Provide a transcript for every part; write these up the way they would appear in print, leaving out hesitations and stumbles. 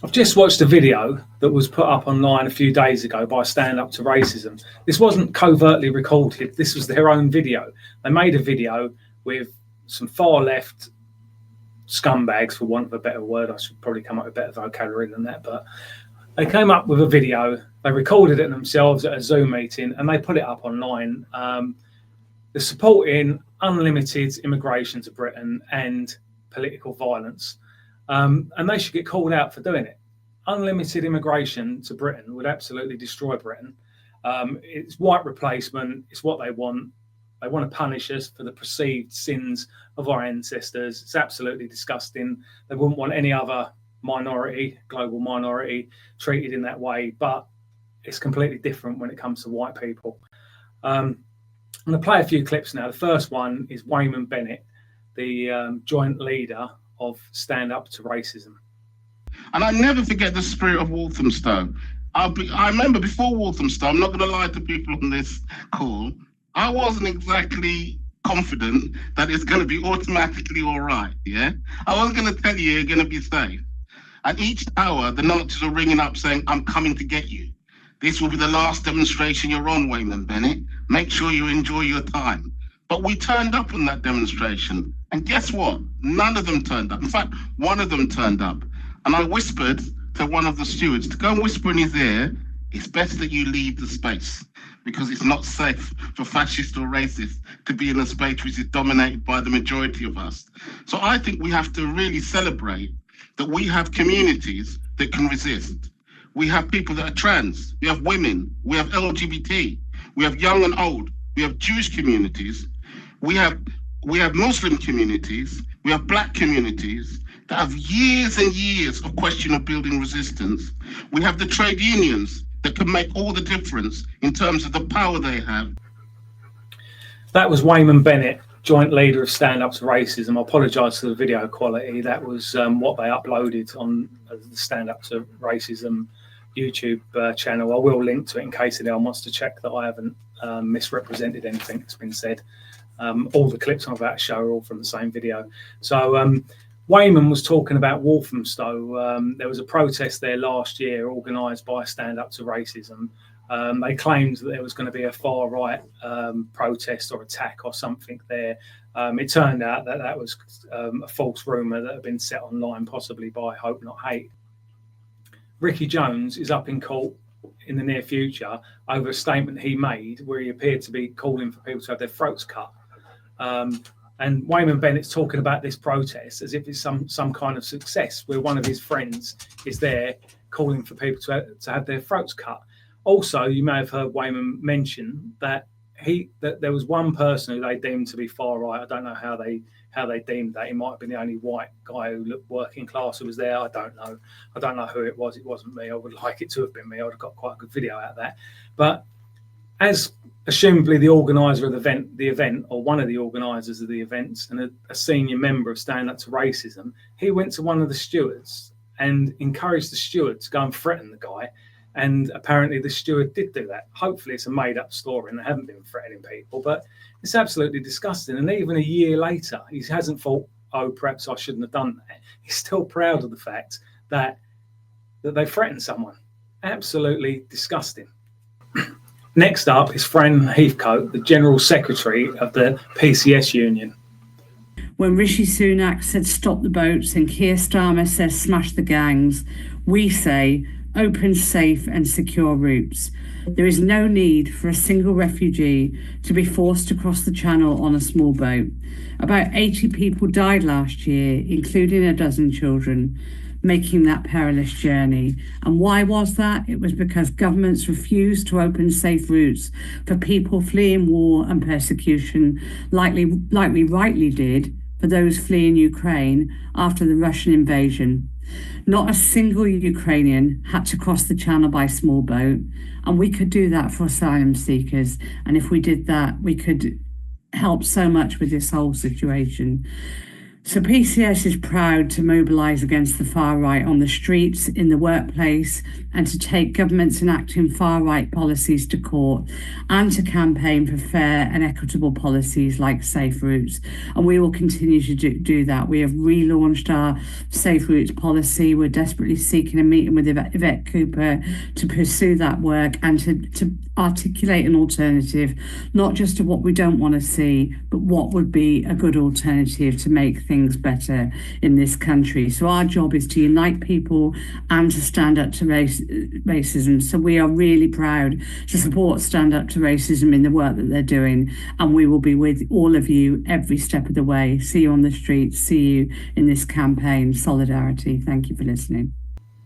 I've just watched a video that was put up online a few days ago by Stand Up to Racism. This wasn't covertly recorded. This was their own video. They made a video with some far left scumbags, for want of a better word. I should probably come up with better vocabulary than that. But they came up with a video. They recorded it themselves at a Zoom meeting and they put it up online. They're supporting unlimited immigration to Britain and political violence. And they should get called out for doing it. Unlimited immigration to Britain would absolutely destroy Britain. It's white replacement. It's what they want. They want to punish us for the perceived sins of our ancestors. It's absolutely disgusting. They wouldn't want any other minority, global minority, treated in that way. But it's completely different when it comes to white people. I'm going to play a few clips now. The first one is Weyman Bennett, the joint leader of Stand Up to Racism. And I never forget the spirit of Walthamstow. I remember before Walthamstow, I'm not going to lie to people on this call, I wasn't exactly confident that it's going to be automatically all right, yeah? I wasn't going to tell you you're going to be safe. And each hour, the Nazis were ringing up saying, I'm coming to get you. This will be the last demonstration you're on, Weyman Bennett. Make sure you enjoy your time. But we turned up on that demonstration. And guess what? None of them turned up. In fact, one of them turned up. And I whispered to one of the stewards to go and whisper in his ear, it's best that you leave the space because it's not safe for fascists or racists to be in a space which is dominated by the majority of us. So I think we have to really celebrate that we have communities that can resist. We have people that are trans, we have women, we have LGBT, we have young and old, we have Jewish communities, we have Muslim communities, we have black communities that have years and years of question of building resistance. We have the trade unions that can make all the difference in terms of the power they have. That was Weyman Bennett, joint leader of Stand Up to Racism. I apologise for the video quality. That was what they uploaded on the Stand Up to Racism YouTube channel. I will link to it in case anyone wants to check that I haven't misrepresented anything that's been said. All the clips I'm about to show are all from the same video. So Weyman was talking about Walthamstow. There was a protest there last year organised by Stand Up to Racism. They claimed that there was going to be a far right protest or attack or something there. It turned out that that was a false rumour that had been set online, possibly by Hope Not Hate. Ricky Jones is up in court in the near future over a statement he made where he appeared to be calling for people to have their throats cut. And Weyman Bennett's talking about this protest as if it's some kind of success, where one of his friends is there calling for people to have their throats cut. Also, you may have heard Weyman mention that there was one person who they deemed to be far right. I don't know how they deemed that. He might have been the only white guy who looked working class who was there. I don't know who it was. It wasn't me. I would like it to have been me. I would have got quite a good video out of that. But as assumably the organizer of the event, or one of the organizers of the events, and a senior member of Stand Up to Racism, he went to one of the stewards and encouraged the steward to go and threaten the guy. And apparently the steward did do that. Hopefully it's a made-up story and they haven't been threatening people, but it's absolutely disgusting. And even a year later, he hasn't thought, oh, perhaps I shouldn't have done that. He's still proud of the fact that they threatened someone. Absolutely disgusting. Next up is Fran Heathcote, the General Secretary of the PCS Union. When Rishi Sunak said stop the boats and Keir Starmer says smash the gangs, we say open, safe and secure routes. There is no need for a single refugee to be forced to cross the channel on a small boat. About 80 people died last year, including a dozen children, making that perilous journey. And why was that? It was because governments refused to open safe routes for people fleeing war and persecution, like we rightly did for those fleeing Ukraine after the Russian invasion. Not a single Ukrainian had to cross the channel by small boat, and we could do that for asylum seekers. And if we did that, we could help so much with this whole situation. So PCS is proud to mobilise against the far right on the streets, in the workplace, and to take governments enacting far right policies to court, and to campaign for fair and equitable policies like safe routes. And we will continue to do that. We have relaunched our safe routes policy. We're desperately seeking a meeting with Yvette Cooper to pursue that work and to articulate an alternative, not just to what we don't want to see, but what would be a good alternative to make things better in this country. So our job is to unite people and to stand up to racism. So we are really proud to support Stand Up to Racism in the work that they're doing, and we will be with all of you every step of the way. See you on the streets, see you in this campaign. Solidarity. Thank you for listening.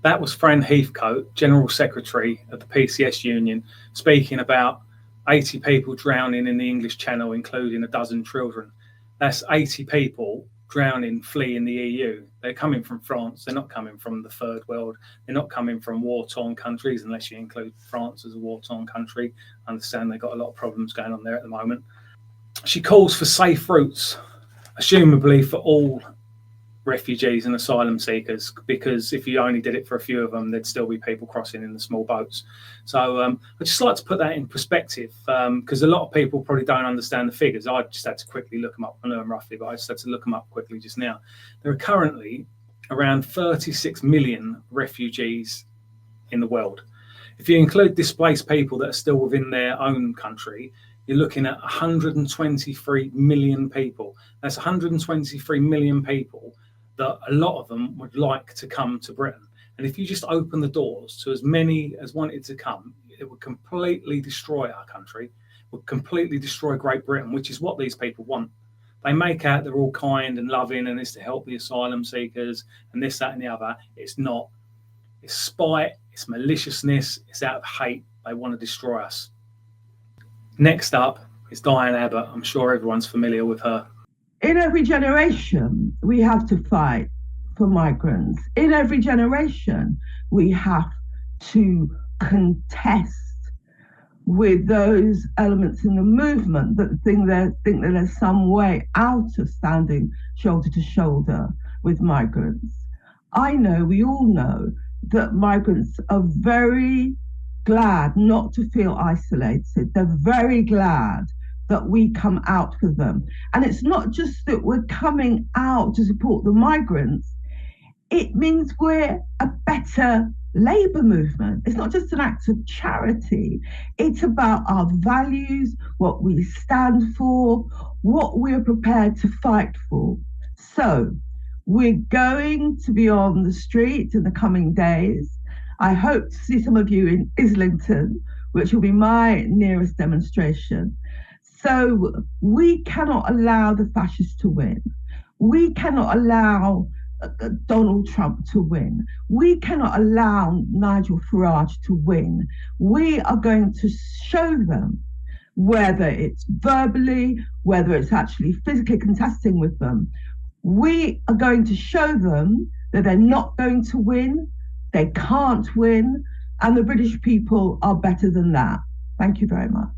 That was Fran Heathcote, General Secretary of the PCS Union, speaking about 80 people drowning in the English Channel, including a dozen children. That's 80 people drowning, fleeing the EU. They're coming from France. They're not coming from the third world. They're not coming from war-torn countries, unless you include France as a war-torn country. I understand they've got a lot of problems going on there at the moment. She calls for safe routes, assumably for all refugees and asylum seekers, because if you only did it for a few of them, there'd still be people crossing in the small boats. So I'd just like to put that in perspective, because a lot of people probably don't understand the figures. I just had to quickly look them up. I know them roughly, but I just had to look them up quickly just now. There are currently around 36 million refugees in the world. If you include displaced people that are still within their own country, you're looking at 123 million people. That's 123 million people that a lot of them would like to come to Britain. And if you just open the doors to as many as wanted to come, it would completely destroy our country, would completely destroy Great Britain, which is what these people want. They make out they're all kind and loving and it's to help the asylum seekers and this, that and the other. It's not. It's spite, it's maliciousness, it's out of hate. They want to destroy us. Next up is Diane Abbott. I'm sure everyone's familiar with her. In every generation, we have to fight for migrants. In every generation, we have to contest with those elements in the movement that think that there's some way out of standing shoulder to shoulder with migrants. I know, we all know, that migrants are very glad not to feel isolated. They're very glad that we come out for them. And it's not just that we're coming out to support the migrants, it means we're a better labour movement. It's not just an act of charity, it's about our values, what we stand for, what we're prepared to fight for. So we're going to be on the street in the coming days. I hope to see some of you in Islington, which will be my nearest demonstration. So we cannot allow the fascists to win. We cannot allow Donald Trump to win. We cannot allow Nigel Farage to win. We are going to show them, whether it's verbally, whether it's actually physically contesting with them, we are going to show them that they're not going to win, they can't win, and the British people are better than that. Thank you very much.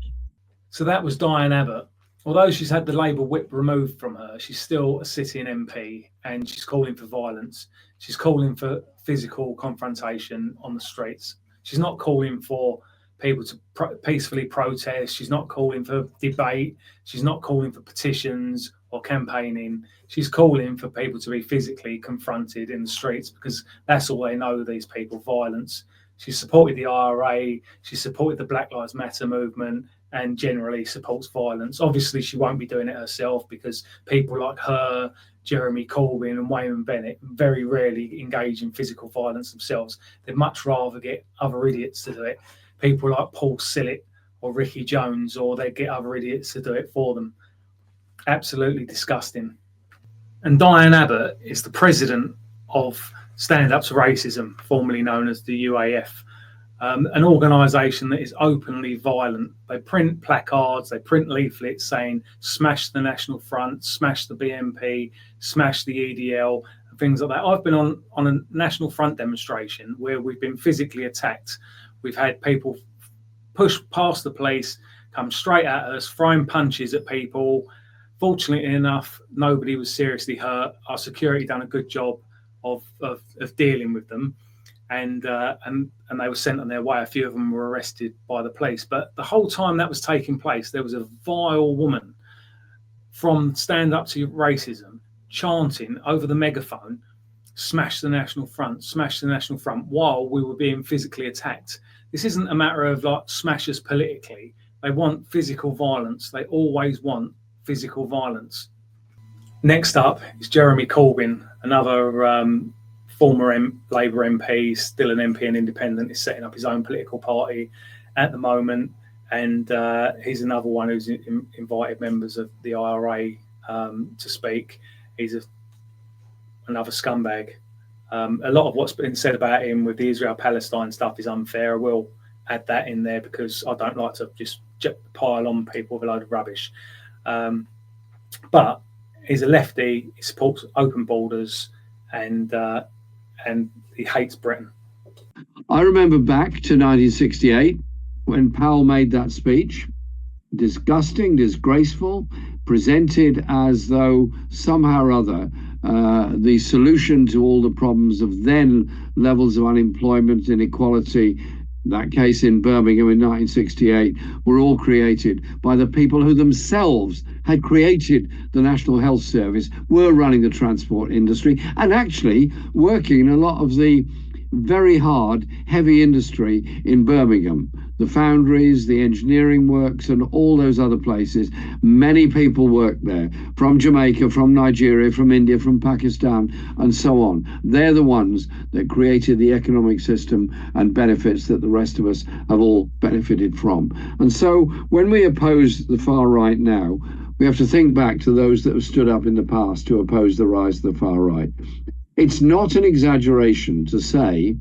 So that was Diane Abbott. Although she's had the Labour whip removed from her, she's still a sitting MP and she's calling for violence. She's calling for physical confrontation on the streets. She's not calling for people to peacefully protest. She's not calling for debate. She's not calling for petitions or campaigning. She's calling for people to be physically confronted in the streets because that's all they know, these people, violence. She supported the IRA. She supported the Black Lives Matter movement and generally supports violence. Obviously, she won't be doing it herself because people like her, Jeremy Corbyn and Weyman Bennett very rarely engage in physical violence themselves. They'd much rather get other idiots to do it. People like Paul Sillett or Ricky Jones, or they get other idiots to do it for them. Absolutely disgusting. And Diane Abbott is the president of Stand Up to Racism, formerly known as the UAF. An organisation that is openly violent. They print placards, they print leaflets saying smash the National Front, smash the BNP, smash the EDL, and things like that. I've been on a National Front demonstration where we've been physically attacked. We've had people push past the police, come straight at us, throwing punches at people, Fortunately enough, nobody was seriously hurt. Our security done a good job of dealing with them, and they were sent on their way. A few of them were arrested by the police. But the whole time that was taking place, there was a vile woman from Stand Up to Racism chanting over the megaphone, "Smash the National Front, smash the National Front," while we were being physically attacked. This isn't a matter of like smash us politically. They want physical violence. They always want physical violence. Next up is Jeremy Corbyn, another former Labour MP, still an MP and independent, is setting up his own political party at the moment. And he's another one who's invited members of the IRA to speak. He's another scumbag. A lot of what's been said about him with the Israel-Palestine stuff is unfair. I will add that in there because I don't like to just pile on people with a load of rubbish. But he's a lefty. He supports open borders, and he hates Britain. I remember back to 1968 when Powell made that speech. Disgusting, disgraceful, presented as though somehow or other the solution to all the problems of then levels of unemployment, inequality, that case in Birmingham in 1968, were all created by the people who themselves had created the National Health Service, were running the transport industry, and actually working in a lot of the very hard, heavy industry in Birmingham. The foundries, the engineering works, and all those other places. Many people work there, from Jamaica, from Nigeria, from India, from Pakistan, and so on. They're the ones that created the economic system and benefits that the rest of us have all benefited from. And so when we oppose the far right now, we have to think back to those that have stood up in the past to oppose the rise of the far right. It's not an exaggeration to say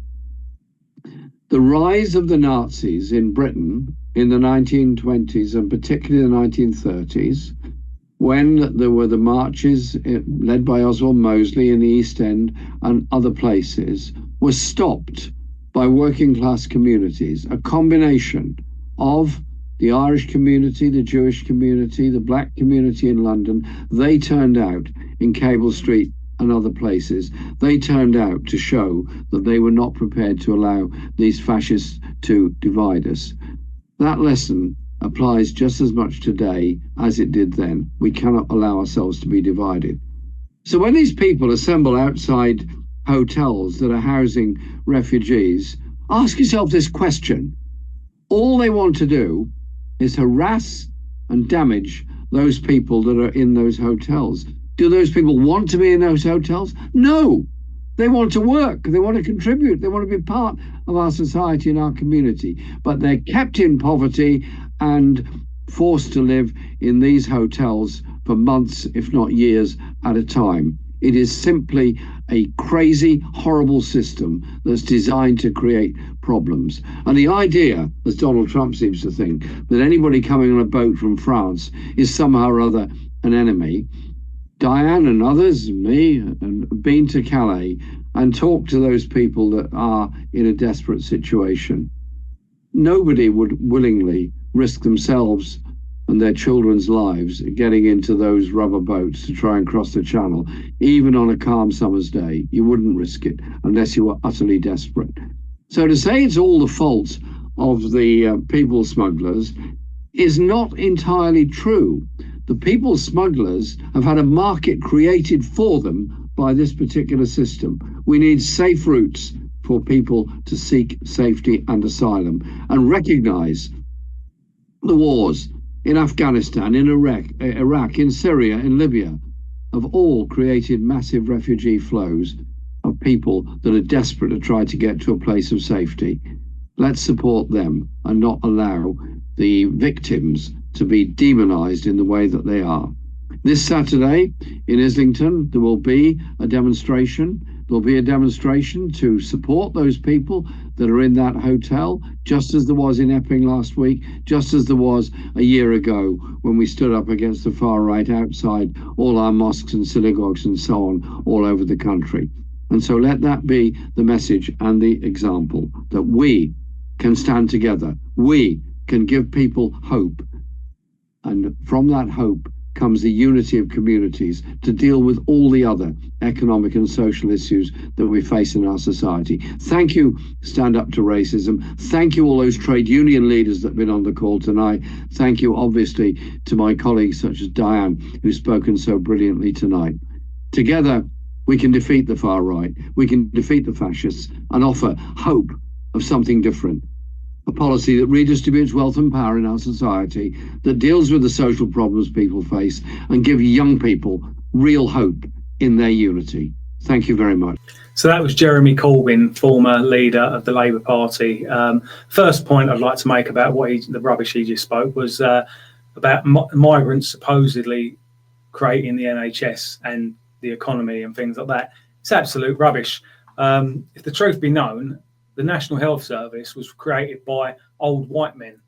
the rise of the Nazis in Britain in the 1920s and particularly the 1930s, when there were the marches led by Oswald Mosley in the East End and other places, was stopped by working class communities, a combination of the Irish community, the Jewish community, the black community in London. They turned out in Cable Street and other places. They turned out to show that they were not prepared to allow these fascists to divide us. That lesson applies just as much today as it did then. We cannot allow ourselves to be divided. So when these people assemble outside hotels that are housing refugees, ask yourself this question. All they want to do is harass and damage those people that are in those hotels. Do those people want to be in those hotels? No. They want to work. They want to contribute. They want to be part of our society and our community. But they're kept in poverty and forced to live in these hotels for months, if not years, at a time. It is simply a crazy, horrible system that's designed to create problems. And the idea, as Donald Trump seems to think, that anybody coming on a boat from France is somehow or other an enemy. Diane and others, me, and been to Calais and talked to those people that are in a desperate situation. Nobody would willingly risk themselves and their children's lives getting into those rubber boats to try and cross the channel. Even on a calm summer's day, you wouldn't risk it unless you were utterly desperate. So to say it's all the fault of the people smugglers is not entirely true. The people smugglers have had a market created for them by this particular system. We need safe routes for people to seek safety and asylum, and recognize the wars in Afghanistan, in Iraq, in Syria, in Libya, have all created massive refugee flows of people that are desperate to try to get to a place of safety. Let's support them and not allow the victims to be demonized in the way that they are. This Saturday in Islington, there will be a demonstration. There'll be a demonstration to support those people that are in that hotel, just as there was in Epping last week, just as there was a year ago when we stood up against the far right outside all our mosques and synagogues and so on all over the country. And so let that be the message and the example, that we can stand together. We can give people hope. And from that hope, comes the unity of communities to deal with all the other economic and social issues that we face in our society. Thank you, Stand Up to Racism. Thank you, all those trade union leaders that have been on the call tonight. Thank you, obviously, to my colleagues such as Diane, who's spoken so brilliantly tonight. Together, we can defeat the far right, we can defeat the fascists and offer hope of something different. A policy that redistributes wealth and power in our society, that deals with the social problems people face and give young people real hope in their unity. Thank you very much. So that was Jeremy Corbyn, former leader of the Labour Party. First point I'd like to make about the rubbish he just spoke was about migrants supposedly creating the NHS and the economy and things like that. It's absolute rubbish. If the truth be known, the National Health Service was created by old white men.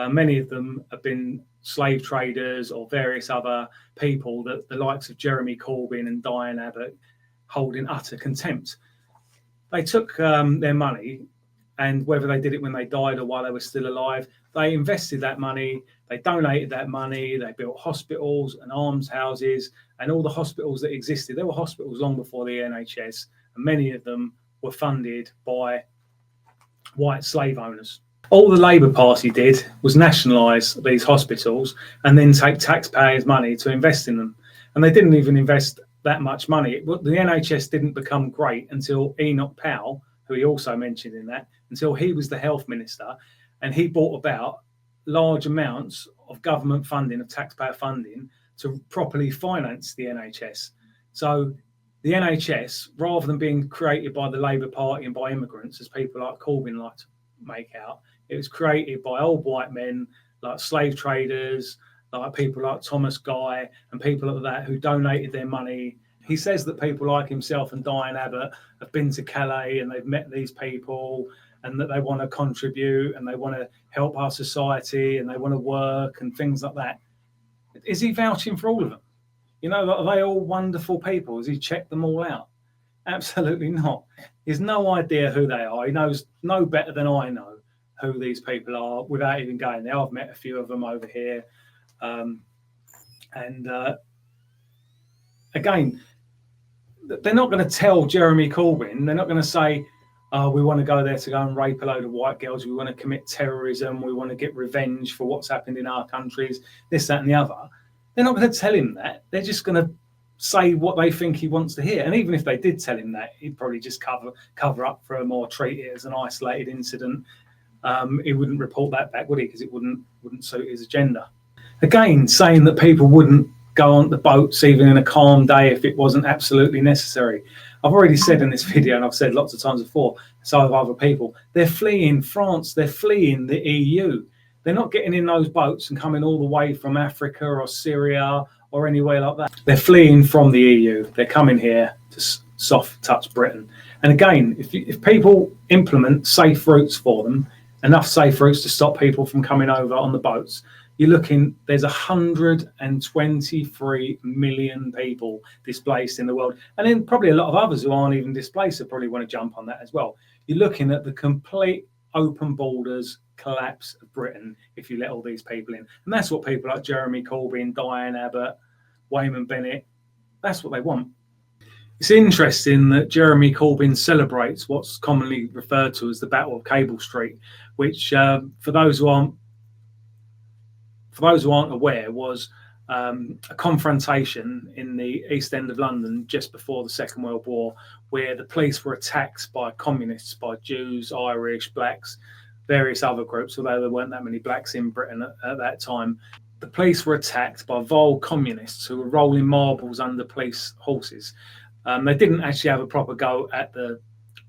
Many of them have been slave traders or various other people that the likes of Jeremy Corbyn and Diane Abbott hold in utter contempt. They took their money, and whether they did it when they died or while they were still alive, they invested that money, they donated that money, they built hospitals and almshouses and all the hospitals that existed. There were hospitals long before the NHS, and many of them were funded by white slave owners. All the Labour Party did was nationalise these hospitals and then take taxpayers' money to invest in them. And they didn't even invest that much money. The NHS didn't become great until Enoch Powell, who he also mentioned in that, until he was the health minister, and he brought about large amounts of government funding, of taxpayer funding, to properly finance the NHS. So the NHS, rather than being created by the Labour Party and by immigrants, as people like Corbyn like to make out, it was created by old white men like slave traders, like people like Thomas Guy and people like that who donated their money. He says that people like himself and Diane Abbott have been to Calais and they've met these people and that they want to contribute and they want to help our society and they want to work and things like that. Is he vouching for all of them? You know, are they all wonderful people? Has he checked them all out? Absolutely not. He has no idea who they are. He knows no better than I know who these people are without even going there. I've met a few of them over here. Again, they're not going to tell Jeremy Corbyn, they're not going to say, oh, we want to go there to go and rape a load of white girls, we want to commit terrorism, we want to get revenge for what's happened in our countries, this, that and the other. They're not going to tell him that. They're just going to say what they think he wants to hear. And even if they did tell him that, he'd probably just cover up for him or treat it as an isolated incident. He wouldn't report that back, would he? Because it wouldn't suit his agenda. Again, saying that people wouldn't go on the boats even in a calm day if it wasn't absolutely necessary. I've already said in this video, and I've said lots of times before, so have other people, they're fleeing France, they're fleeing the EU. They're not getting in those boats and coming all the way from Africa or Syria or anywhere like that. They're fleeing from the EU. They're coming here to soft touch Britain. And again, if people implement safe routes for them, enough safe routes to stop people from coming over on the boats, you're looking, there's 123 million people displaced in the world. And then probably a lot of others who aren't even displaced will probably want to jump on that as well. You're looking at the complete open borders collapse of Britain if you let all these people in. And that's what people like Jeremy Corbyn, Diane Abbott, Weyman Bennett, that's what they want. It's interesting that Jeremy Corbyn celebrates what's commonly referred to as the Battle of Cable Street, which for those who aren't aware was a confrontation in the East End of London just before the Second World War, where the police were attacked by communists, by Jews, Irish, blacks, various other groups, although there weren't that many blacks in Britain at that time. The police were attacked by vile communists who were rolling marbles under police horses. They didn't actually have a proper go at the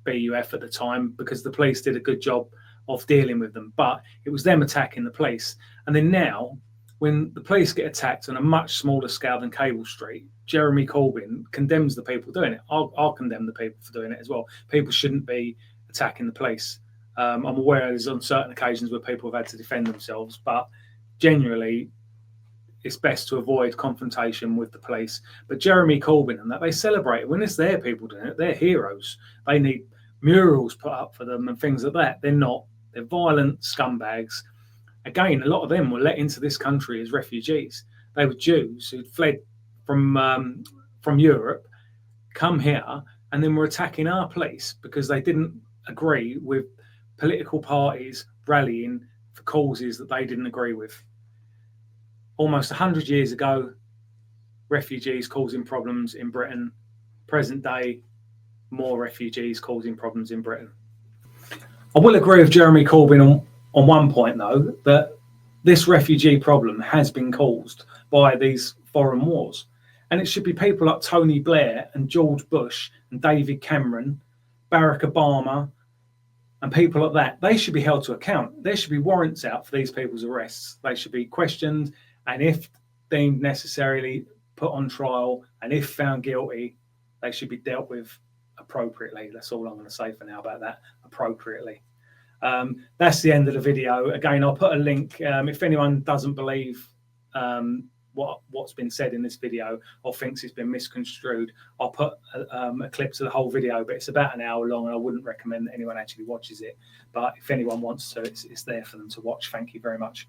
BUF at the time because the police did a good job of dealing with them, but it was them attacking the police. And then now, when the police get attacked on a much smaller scale than Cable Street, Jeremy Corbyn condemns the people doing it. I'll condemn the people for doing it as well. People shouldn't be attacking the police. I'm aware there's on certain occasions where people have had to defend themselves, but generally it's best to avoid confrontation with the police. But Jeremy Corbyn and that, they celebrate it. When it's their people doing it, they're heroes. They need murals put up for them and things like that. They're not. They're violent scumbags. Again, a lot of them were let into this country as refugees. They were Jews who'd fled from Europe, come here, and then were attacking our police because they didn't agree with political parties rallying for causes that they didn't agree with. Almost 100 years ago, refugees causing problems in Britain. Present day, more refugees causing problems in Britain. I will agree with Jeremy Corbyn on one point, though, that this refugee problem has been caused by these foreign wars. And it should be people like Tony Blair and George Bush and David Cameron, Barack Obama, and people like that. They should be held to account. There should be warrants out for these people's arrests. They should be questioned, and if deemed necessarily, put on trial, and if found guilty, they should be dealt with appropriately. That's all I'm going to say for now about that, appropriately. That's the end of the video. Again, I'll put a link. If anyone doesn't believe what's been said in this video or thinks it's been misconstrued, I'll put a clip to the whole video, but it's about an hour long, and I wouldn't recommend that anyone actually watches it. But if anyone wants to, it's there for them to watch. Thank you very much.